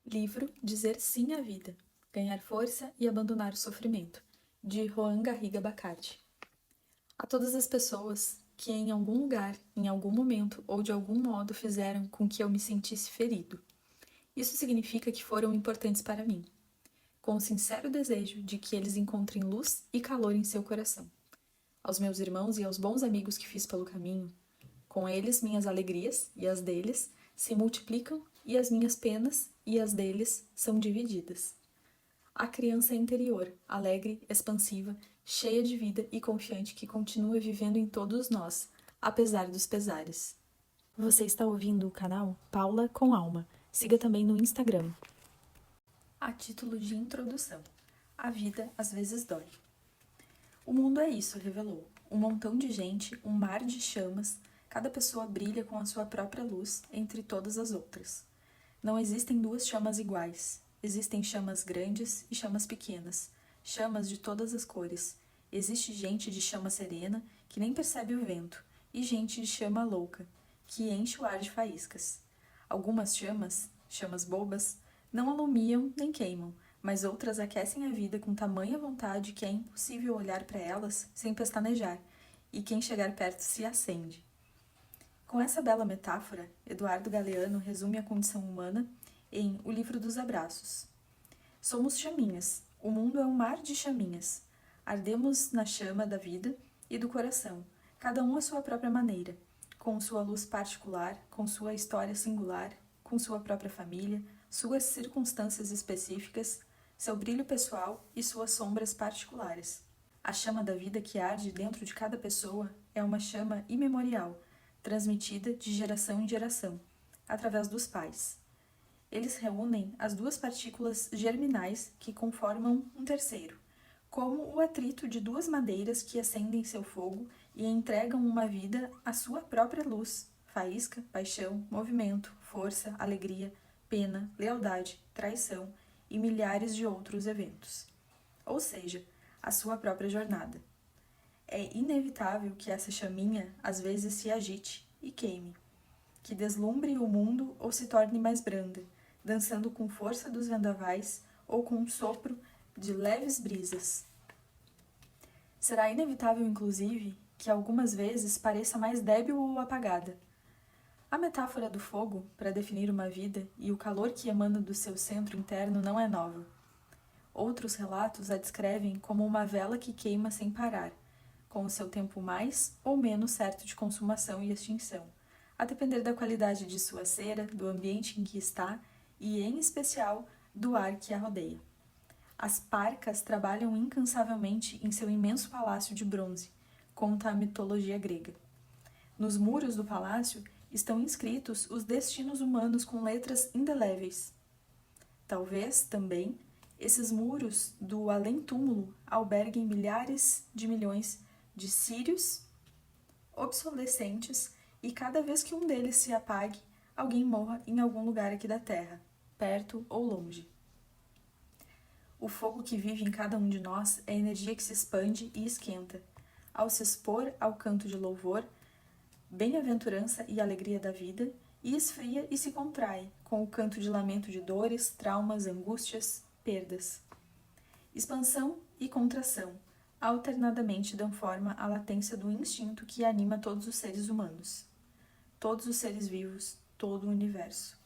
Livro Dizer Sim à Vida, Ganhar Força e Abandonar o Sofrimento, de Joan Garriga Bacard. A todas as pessoas que em algum lugar, em algum momento ou de algum modo fizeram com que eu me sentisse ferido. Isso significa que foram importantes para mim, com o sincero desejo de que eles encontrem luz e calor em seu coração. Aos meus irmãos e aos bons amigos que fiz pelo caminho, com eles minhas alegrias e as deles se multiplicam e as minhas penas e as deles são divididas. A criança interior, alegre, expansiva, cheia de vida e confiante que continua vivendo em todos nós, apesar dos pesares. Você está ouvindo o canal Paula com Alma. Siga também no Instagram. A título de introdução. A vida às vezes dói. O mundo é isso, revelou. Um montão de gente, um mar de chamas, cada pessoa brilha com a sua própria luz entre todas as outras. Não existem duas chamas iguais. Existem chamas grandes e chamas pequenas, chamas de todas as cores. Existe gente de chama serena, que nem percebe o vento, e gente de chama louca, que enche o ar de faíscas. Algumas chamas, chamas bobas, não alumiam nem queimam, mas outras aquecem a vida com tamanha vontade que é impossível olhar para elas sem pestanejar, e quem chegar perto se acende. Com essa bela metáfora, Eduardo Galeano resume a condição humana em O Livro dos Abraços. Somos chaminhas, o mundo é um mar de chaminhas. Ardemos na chama da vida e do coração, cada um à sua própria maneira, com sua luz particular, com sua história singular, com sua própria família, suas circunstâncias específicas, seu brilho pessoal e suas sombras particulares. A chama da vida que arde dentro de cada pessoa é uma chama imemorial, transmitida de geração em geração, através dos pais. Eles reúnem as duas partículas germinais que conformam um terceiro, como o atrito de duas madeiras que acendem seu fogo e entregam uma vida à sua própria luz, faísca, paixão, movimento, força, alegria, pena, lealdade, traição e milhares de outros eventos. Ou seja, a sua própria jornada. É inevitável que essa chaminha às vezes se agite e queime, que deslumbre o mundo ou se torne mais branda, dançando com força dos vendavais ou com um sopro de leves brisas. Será inevitável, inclusive, que algumas vezes pareça mais débil ou apagada. A metáfora do fogo, para definir uma vida, e o calor que emana do seu centro interno não é nova. Outros relatos a descrevem como uma vela que queima sem parar, com o seu tempo mais ou menos certo de consumação e extinção, a depender da qualidade de sua cera, do ambiente em que está e, em especial, do ar que a rodeia. As parcas trabalham incansavelmente em seu imenso palácio de bronze, conta a mitologia grega. Nos muros do palácio estão inscritos os destinos humanos com letras indeléveis. Talvez, também, esses muros do além-túmulo alberguem milhares de milhões de círios obsolescentes e cada vez que um deles se apague, alguém morra em algum lugar aqui da Terra, perto ou longe. O fogo que vive em cada um de nós é a energia que se expande e esquenta. Ao se expor ao canto de louvor, bem-aventurança e alegria da vida, e esfria e se contrai, com o canto de lamento de dores, traumas, angústias, perdas. Expansão e contração, alternadamente dão forma à latência do instinto que anima todos os seres humanos, todos os seres vivos, todo o universo.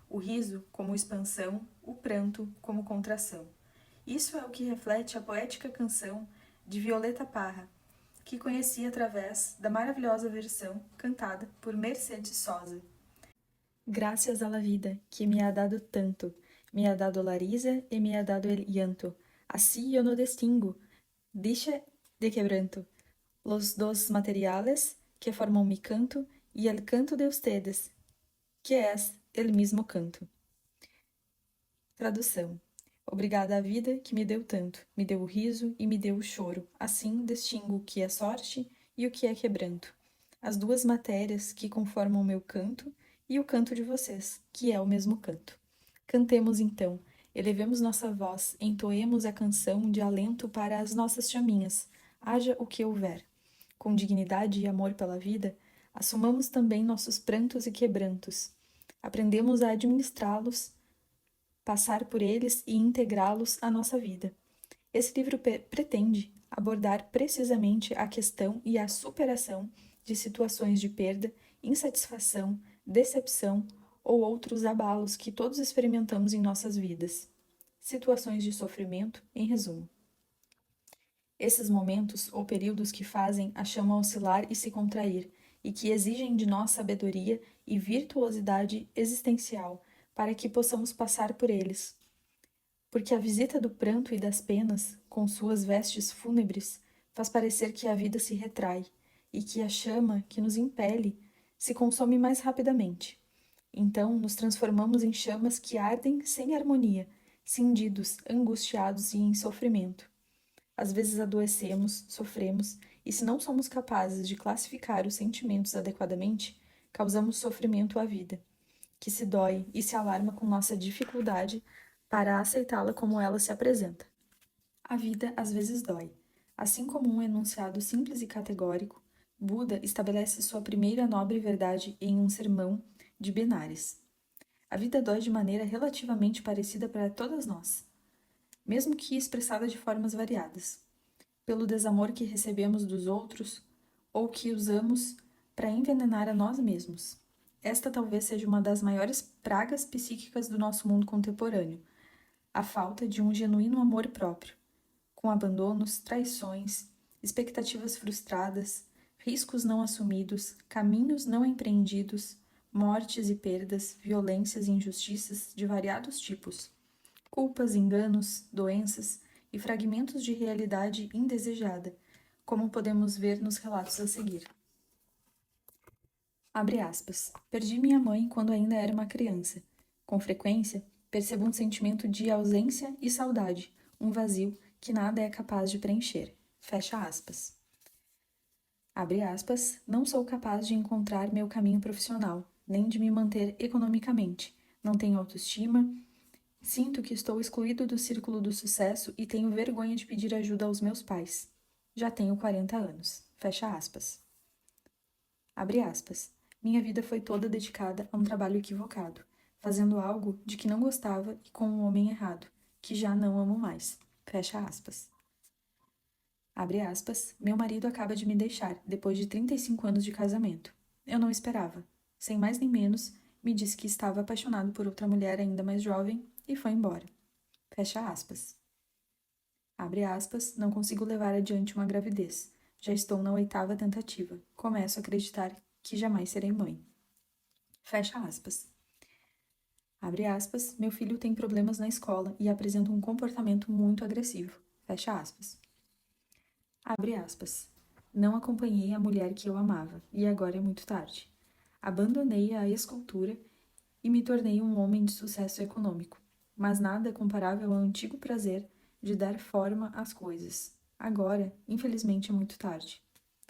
O riso como expansão, o pranto como contração. Isso é o que reflete a poética canção de Violeta Parra, que conheci através da maravilhosa versão cantada por Mercedes Sosa. Gracias a la vida, que me ha dado tanto, me ha dado la risa y me ha dado el llanto. Así yo no distingo dicha de quebranto. Los dos materiales que forman mi canto y el canto de ustedes, que es el mismo canto. Tradução. Obrigada à vida que me deu tanto, me deu o riso e me deu o choro. Assim distingo o que é sorte e o que é quebranto. As duas matérias que conformam o meu canto e o canto de vocês, que é o mesmo canto. Cantemos então, elevemos nossa voz, entoemos a canção de alento para as nossas chaminhas, haja o que houver. Com dignidade e amor pela vida, assumamos também nossos prantos e quebrantos. Aprendemos a administrá-los passar por eles e integrá-los à nossa vida. Esse livro pretende abordar precisamente a questão e a superação de situações de perda, insatisfação, decepção ou outros abalos que todos experimentamos em nossas vidas. Situações de sofrimento, em resumo. Esses momentos ou períodos que fazem a chama oscilar e se contrair, e que exigem de nós sabedoria e virtuosidade existencial para que possamos passar por eles. Porque a visita do pranto e das penas, com suas vestes fúnebres, faz parecer que a vida se retrai e que a chama que nos impele se consome mais rapidamente. Então nos transformamos em chamas que ardem sem harmonia, cindidos, angustiados e em sofrimento. Às vezes adoecemos, sofremos, e se não somos capazes de classificar os sentimentos adequadamente, causamos sofrimento à vida, que se dói e se alarma com nossa dificuldade para aceitá-la como ela se apresenta. A vida às vezes dói. Assim como um enunciado simples e categórico, Buda estabelece sua primeira nobre verdade em um sermão de Benares. A vida dói de maneira relativamente parecida para todas nós, mesmo que expressada de formas variadas, pelo desamor que recebemos dos outros ou que usamos para envenenar a nós mesmos. Esta talvez seja uma das maiores pragas psíquicas do nosso mundo contemporâneo, a falta de um genuíno amor próprio, com abandonos, traições, expectativas frustradas, riscos não assumidos, caminhos não empreendidos, mortes e perdas, violências e injustiças de variados tipos, culpas, enganos, doenças e fragmentos de realidade indesejada, como podemos ver nos relatos a seguir. Abre aspas. Perdi minha mãe quando ainda era uma criança. Com frequência, percebo um sentimento de ausência e saudade, um vazio que nada é capaz de preencher. Fecha aspas. Abre aspas. Não sou capaz de encontrar meu caminho profissional, nem de me manter economicamente. Não tenho autoestima. Sinto que estou excluído do círculo do sucesso e tenho vergonha de pedir ajuda aos meus pais. Já tenho 40 anos. Fecha aspas. Abre aspas. Minha vida foi toda dedicada a um trabalho equivocado, fazendo algo de que não gostava e com um homem errado, que já não amo mais. Fecha aspas. Abre aspas. Meu marido acaba de me deixar, depois de 35 anos de casamento. Eu não esperava. Sem mais nem menos, me disse que estava apaixonado por outra mulher ainda mais jovem e foi embora. Fecha aspas. Abre aspas. Não consigo levar adiante uma gravidez. Já estou na 8ª tentativa. Começo a acreditar que jamais serei mãe. Fecha aspas. Abre aspas. Meu filho tem problemas na escola e apresenta um comportamento muito agressivo. Fecha aspas. Abre aspas. Não acompanhei a mulher que eu amava e agora é muito tarde. Abandonei a escultura e me tornei um homem de sucesso econômico, mas nada é comparável ao antigo prazer de dar forma às coisas. Agora, infelizmente, é muito tarde.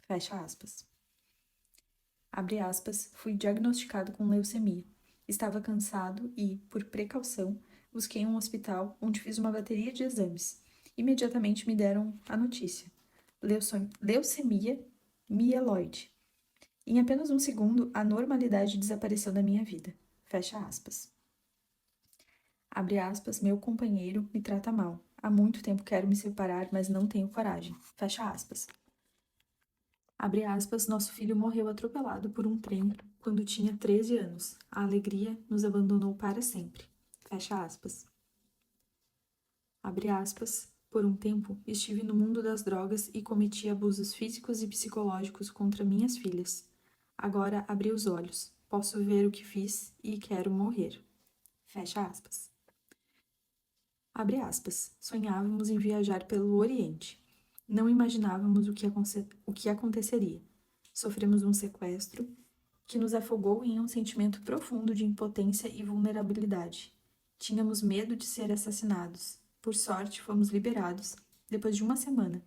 Fecha aspas. Abre aspas. Fui diagnosticado com leucemia. Estava cansado e, por precaução, busquei um hospital onde fiz uma bateria de exames. Imediatamente me deram a notícia. Leucemia mieloide. Em apenas um segundo, a normalidade desapareceu da minha vida. Fecha aspas. Abre aspas. Meu companheiro me trata mal. Há muito tempo quero me separar, mas não tenho coragem. Fecha aspas. Abre aspas. Nosso filho morreu atropelado por um trem quando tinha 13 anos. A alegria nos abandonou para sempre. Fecha aspas. Abre aspas. Por um tempo, estive no mundo das drogas e cometi abusos físicos e psicológicos contra minhas filhas. Agora abri os olhos. Posso ver o que fiz e quero morrer. Fecha aspas. Abre aspas. Sonhávamos em viajar pelo Oriente. Não imaginávamos o que aconteceria. Sofremos um sequestro que nos afogou em um sentimento profundo de impotência e vulnerabilidade. Tínhamos medo de ser assassinados. Por sorte, fomos liberados, depois de uma semana.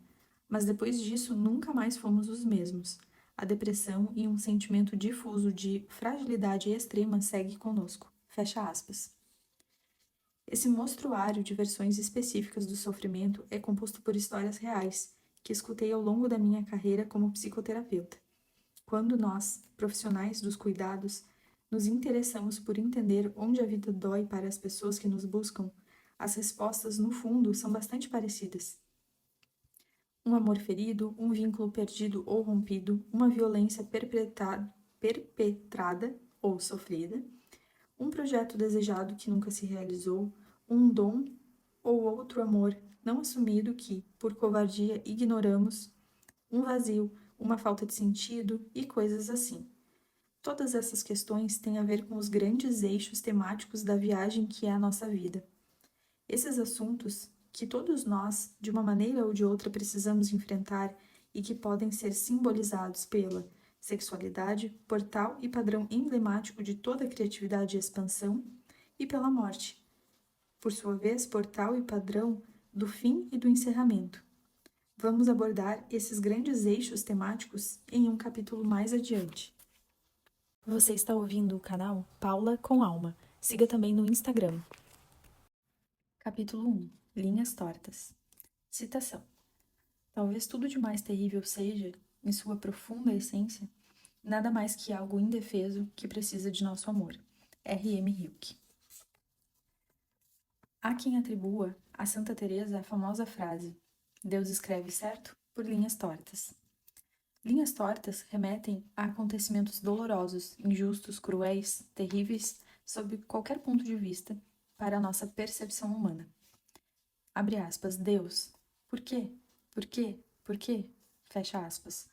Mas depois disso, nunca mais fomos os mesmos. A depressão e um sentimento difuso de fragilidade extrema segue conosco. Fecha aspas. Esse mostruário de versões específicas do sofrimento é composto por histórias reais, que escutei ao longo da minha carreira como psicoterapeuta. Quando nós, profissionais dos cuidados, nos interessamos por entender onde a vida dói para as pessoas que nos buscam, as respostas, no fundo, são bastante parecidas. Um amor ferido, um vínculo perdido ou rompido, uma violência perpetrada ou sofrida, um projeto desejado que nunca se realizou, um dom ou outro amor não assumido que, por covardia, ignoramos, um vazio, uma falta de sentido e coisas assim. Todas essas questões têm a ver com os grandes eixos temáticos da viagem que é a nossa vida. Esses assuntos, que todos nós, de uma maneira ou de outra, precisamos enfrentar e que podem ser simbolizados pela sexualidade, portal e padrão emblemático de toda a criatividade e expansão, e pela morte, por sua vez, portal e padrão do fim e do encerramento. Vamos abordar esses grandes eixos temáticos em um capítulo mais adiante. Você está ouvindo o canal Paula com Alma. Siga também no Instagram. Capítulo 1. Linhas tortas. Citação. Talvez tudo de mais terrível seja, em sua profunda essência, nada mais que algo indefeso que precisa de nosso amor. R.M. Hilke. Há quem atribua a Santa Teresa a famosa frase: Deus escreve certo por linhas tortas. Linhas tortas remetem a acontecimentos dolorosos, injustos, cruéis, terríveis, sob qualquer ponto de vista, para a nossa percepção humana. Abre aspas, Deus. Por quê? Por quê? Por quê? Fecha aspas.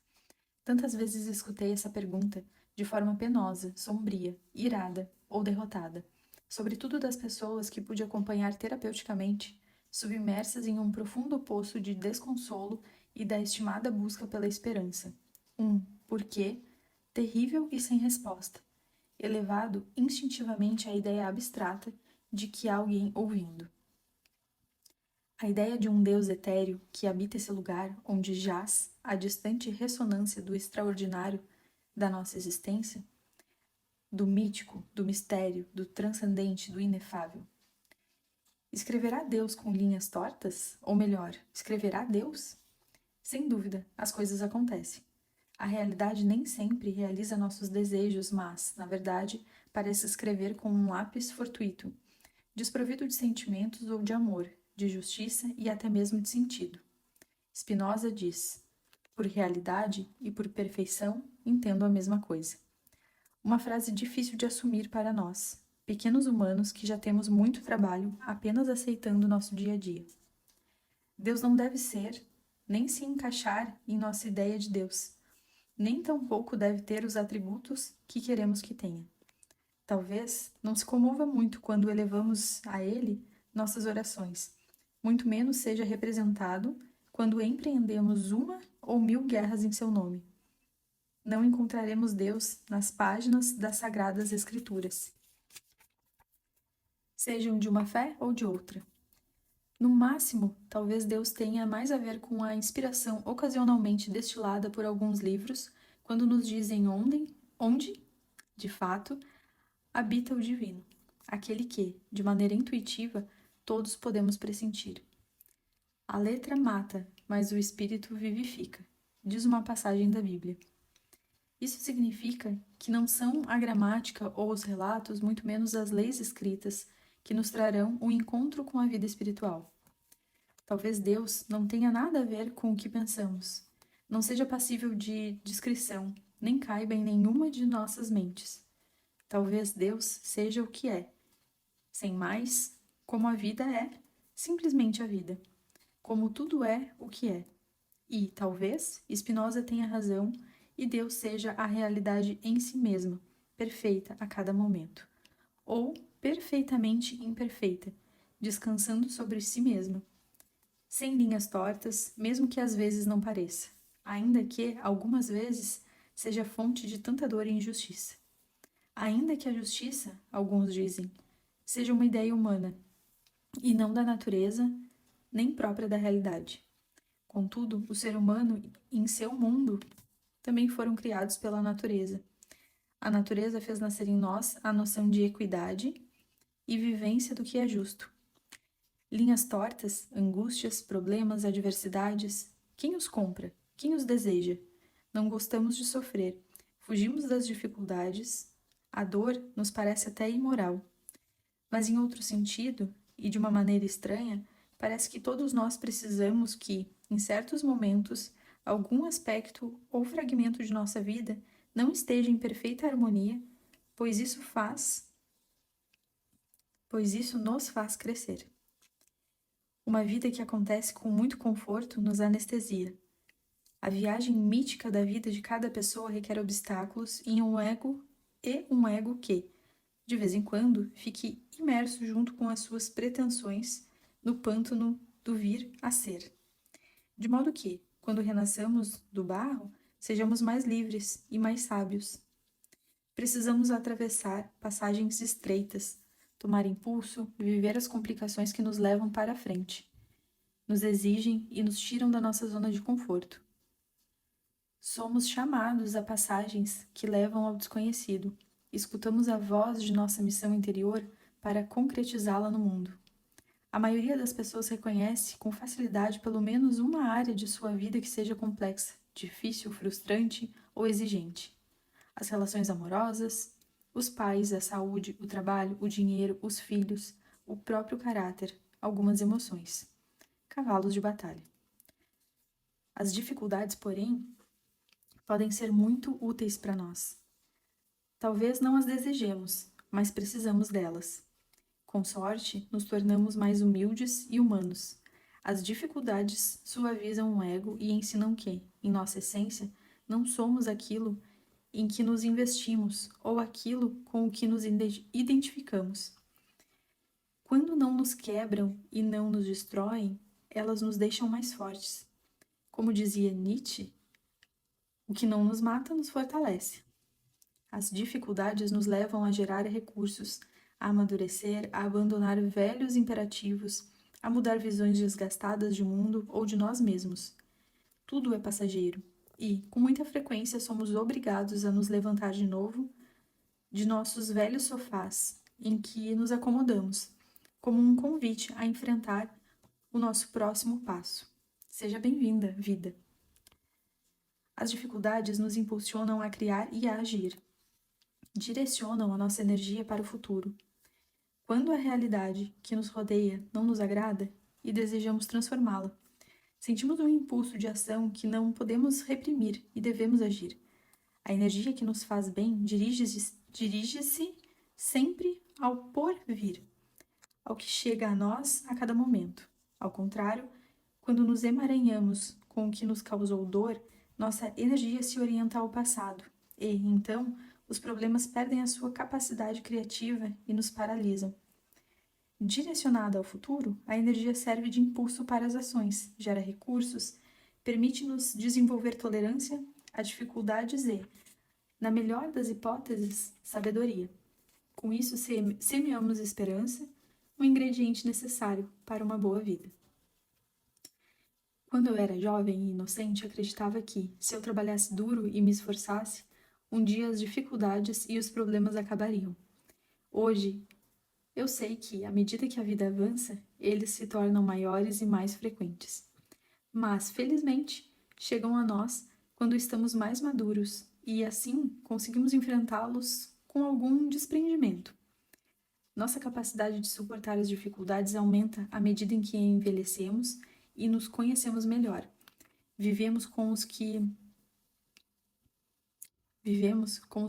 Tantas vezes escutei essa pergunta de forma penosa, sombria, irada ou derrotada, sobretudo das pessoas que pude acompanhar terapeuticamente, submersas em um profundo poço de desconsolo e da estimada busca pela esperança. Um porquê terrível e sem resposta, elevado instintivamente à ideia abstrata de que há alguém ouvindo. A ideia de um Deus etéreo que habita esse lugar onde jaz a distante ressonância do extraordinário da nossa existência, do mítico, do mistério, do transcendente, do inefável. Escreverá Deus com linhas tortas? Ou melhor, escreverá Deus? Sem dúvida, as coisas acontecem. A realidade nem sempre realiza nossos desejos, mas, na verdade, parece escrever com um lápis fortuito, desprovido de sentimentos ou de amor, de justiça e até mesmo de sentido. Spinoza diz: por realidade e por perfeição entendo a mesma coisa. Uma frase difícil de assumir para nós, pequenos humanos que já temos muito trabalho apenas aceitando nosso dia a dia. Deus não deve ser, nem se encaixar em nossa ideia de Deus, nem tampouco deve ter os atributos que queremos que tenha. Talvez não se comova muito quando elevamos a Ele nossas orações, muito menos seja representado quando empreendemos uma ou 1000 guerras em seu nome. Não encontraremos Deus nas páginas das Sagradas Escrituras, sejam de uma fé ou de outra. No máximo, talvez Deus tenha mais a ver com a inspiração ocasionalmente destilada por alguns livros, quando nos dizem onde, de fato, habita o divino, aquele que, de maneira intuitiva, todos podemos pressentir. A letra mata, mas o espírito vivifica, diz uma passagem da Bíblia. Isso significa que não são a gramática ou os relatos, muito menos as leis escritas, que nos trarão o encontro com a vida espiritual. Talvez Deus não tenha nada a ver com o que pensamos, não seja passível de descrição, nem caiba em nenhuma de nossas mentes. Talvez Deus seja o que é, sem mais, como a vida é, simplesmente a vida, como tudo é o que é. E, talvez, Spinoza tenha razão e Deus seja a realidade em si mesma, perfeita a cada momento, ou perfeitamente imperfeita, descansando sobre si mesma, sem linhas tortas, mesmo que às vezes não pareça, ainda que, algumas vezes, seja fonte de tanta dor e injustiça. Ainda que a justiça, alguns dizem, seja uma ideia humana, e não da natureza, nem própria da realidade. Contudo, o ser humano, em seu mundo, também foram criados pela natureza. A natureza fez nascer em nós a noção de equidade e vivência do que é justo. Linhas tortas, angústias, problemas, adversidades, quem os compra? Quem os deseja? Não gostamos de sofrer, fugimos das dificuldades, A dor nos parece até imoral. Mas em outro sentido, e de uma maneira estranha, parece que todos nós precisamos que, em certos momentos, algum aspecto ou fragmento de nossa vida não esteja em perfeita harmonia, pois isso nos faz crescer. Uma vida que acontece com muito conforto nos anestesia. A viagem mítica da vida de cada pessoa requer obstáculos e um ego que, de vez em quando, fique imerso junto com as suas pretensões no pântano do vir a ser. De modo que, quando renasçamos do barro, sejamos mais livres e mais sábios. Precisamos atravessar passagens estreitas, tomar impulso e viver as complicações que nos levam para a frente. Nos exigem e nos tiram da nossa zona de conforto. Somos chamados a passagens que levam ao desconhecido. Escutamos a voz de nossa missão interior para concretizá-la no mundo. A maioria das pessoas reconhece com facilidade pelo menos uma área de sua vida que seja complexa, difícil, frustrante ou exigente. As relações amorosas, os pais, a saúde, o trabalho, o dinheiro, os filhos, o próprio caráter, algumas emoções. Cavalos de batalha. As dificuldades, porém, podem ser muito úteis para nós. Talvez não as desejemos, mas precisamos delas. Com sorte, nos tornamos mais humildes e humanos. As dificuldades suavizam o ego e ensinam que, em nossa essência, não somos aquilo em que nos investimos ou aquilo com o que nos identificamos. Quando não nos quebram e não nos destroem, elas nos deixam mais fortes. Como dizia Nietzsche, o que não nos mata nos fortalece. As dificuldades nos levam a gerar recursos, a amadurecer, a abandonar velhos imperativos, a mudar visões desgastadas de mundo ou de nós mesmos. Tudo é passageiro e, com muita frequência, somos obrigados a nos levantar de novo de nossos velhos sofás em que nos acomodamos, como um convite a enfrentar o nosso próximo passo. Seja bem-vinda, vida! As dificuldades nos impulsionam a criar e a agir. Direcionam a nossa energia para o futuro. Quando a realidade que nos rodeia não nos agrada e desejamos transformá-la, sentimos um impulso de ação que não podemos reprimir e devemos agir. A energia que nos faz bem dirige-se sempre ao porvir, ao que chega a nós a cada momento. Ao contrário, quando nos emaranhamos com o que nos causou dor, nossa energia se orienta ao passado e, então, os problemas perdem a sua capacidade criativa e nos paralisam. Direcionada ao futuro, a energia serve de impulso para as ações, gera recursos, permite-nos desenvolver tolerância a dificuldades e, na melhor das hipóteses, sabedoria. Com isso, semeamos esperança, um ingrediente necessário para uma boa vida. Quando eu era jovem e inocente, acreditava que, se eu trabalhasse duro e me esforçasse, um dia as dificuldades e os problemas acabariam. Hoje, eu sei que, à medida que a vida avança, eles se tornam maiores e mais frequentes. Mas, felizmente, chegam a nós quando estamos mais maduros e, assim, conseguimos enfrentá-los com algum desprendimento. Nossa capacidade de suportar as dificuldades aumenta à medida em que envelhecemos e nos conhecemos melhor. Vivemos com os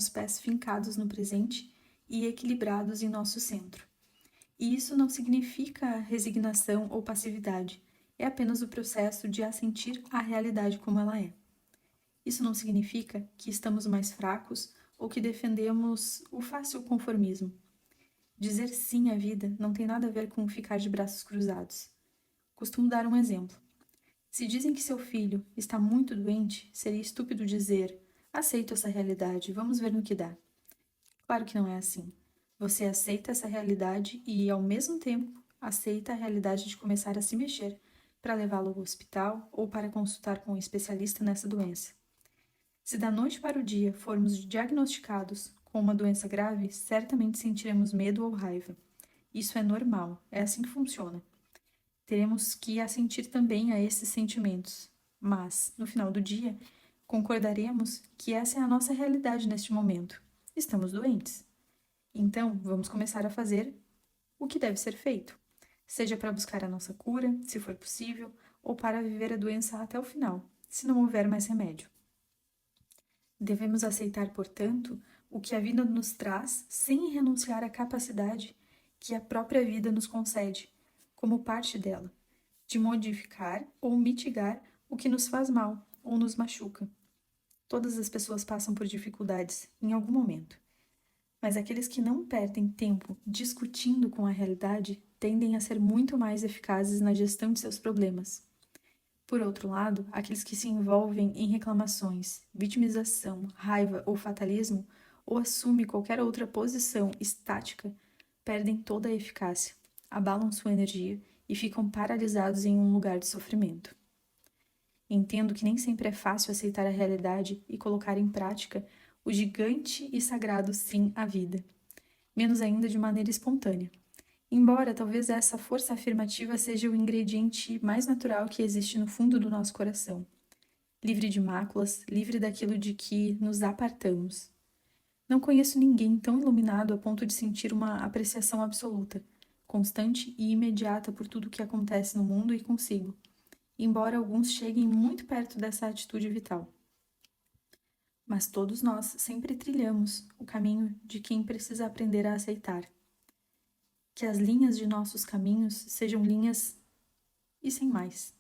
pés fincados no presente e equilibrados em nosso centro. E isso não significa resignação ou passividade, é apenas o processo de assentir a realidade como ela é. Isso não significa que estamos mais fracos ou que defendemos o fácil conformismo. Dizer sim à vida não tem nada a ver com ficar de braços cruzados. Costumo dar um exemplo. Se dizem que seu filho está muito doente, seria estúpido dizer: aceito essa realidade, vamos ver no que dá. Claro que não é assim. Você aceita essa realidade e, ao mesmo tempo, aceita a realidade de começar a se mexer para levá-lo ao hospital ou para consultar com um especialista nessa doença. Se da noite para o dia formos diagnosticados com uma doença grave, certamente sentiremos medo ou raiva. Isso é normal, é assim que funciona. Teremos que assentir também a esses sentimentos, mas, no final do dia, concordaremos que essa é a nossa realidade neste momento. Estamos doentes. Então, vamos começar a fazer o que deve ser feito, seja para buscar a nossa cura, se for possível, ou para viver a doença até o final, se não houver mais remédio. Devemos aceitar, portanto, o que a vida nos traz sem renunciar à capacidade que a própria vida nos concede, como parte dela, de modificar ou mitigar o que nos faz mal ou nos machuca. Todas as pessoas passam por dificuldades em algum momento, mas aqueles que não perdem tempo discutindo com a realidade tendem a ser muito mais eficazes na gestão de seus problemas. Por outro lado, aqueles que se envolvem em reclamações, vitimização, raiva ou fatalismo, ou assumem qualquer outra posição estática, perdem toda a eficácia, abalam sua energia e ficam paralisados em um lugar de sofrimento. Entendo que nem sempre é fácil aceitar a realidade e colocar em prática o gigante e sagrado sim à vida, menos ainda de maneira espontânea. Embora talvez essa força afirmativa seja o ingrediente mais natural que existe no fundo do nosso coração, livre de máculas, livre daquilo de que nos apartamos. Não conheço ninguém tão iluminado a ponto de sentir uma apreciação absoluta, constante e imediata por tudo o que acontece no mundo e consigo, embora alguns cheguem muito perto dessa atitude vital. Mas todos nós sempre trilhamos o caminho de quem precisa aprender a aceitar. Que as linhas de nossos caminhos sejam linhas e sem mais.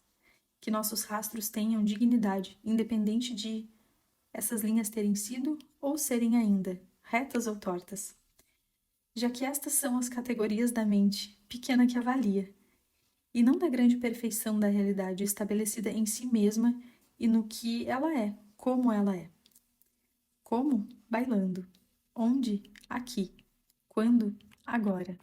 Que nossos rastros tenham dignidade, independente de essas linhas terem sido ou serem ainda, retas ou tortas. Já que estas são as categorias da mente, pequena que avalia, e não da grande perfeição da realidade estabelecida em si mesma e no que ela é, como ela é. Como? Bailando. Onde? Aqui. Quando? Agora.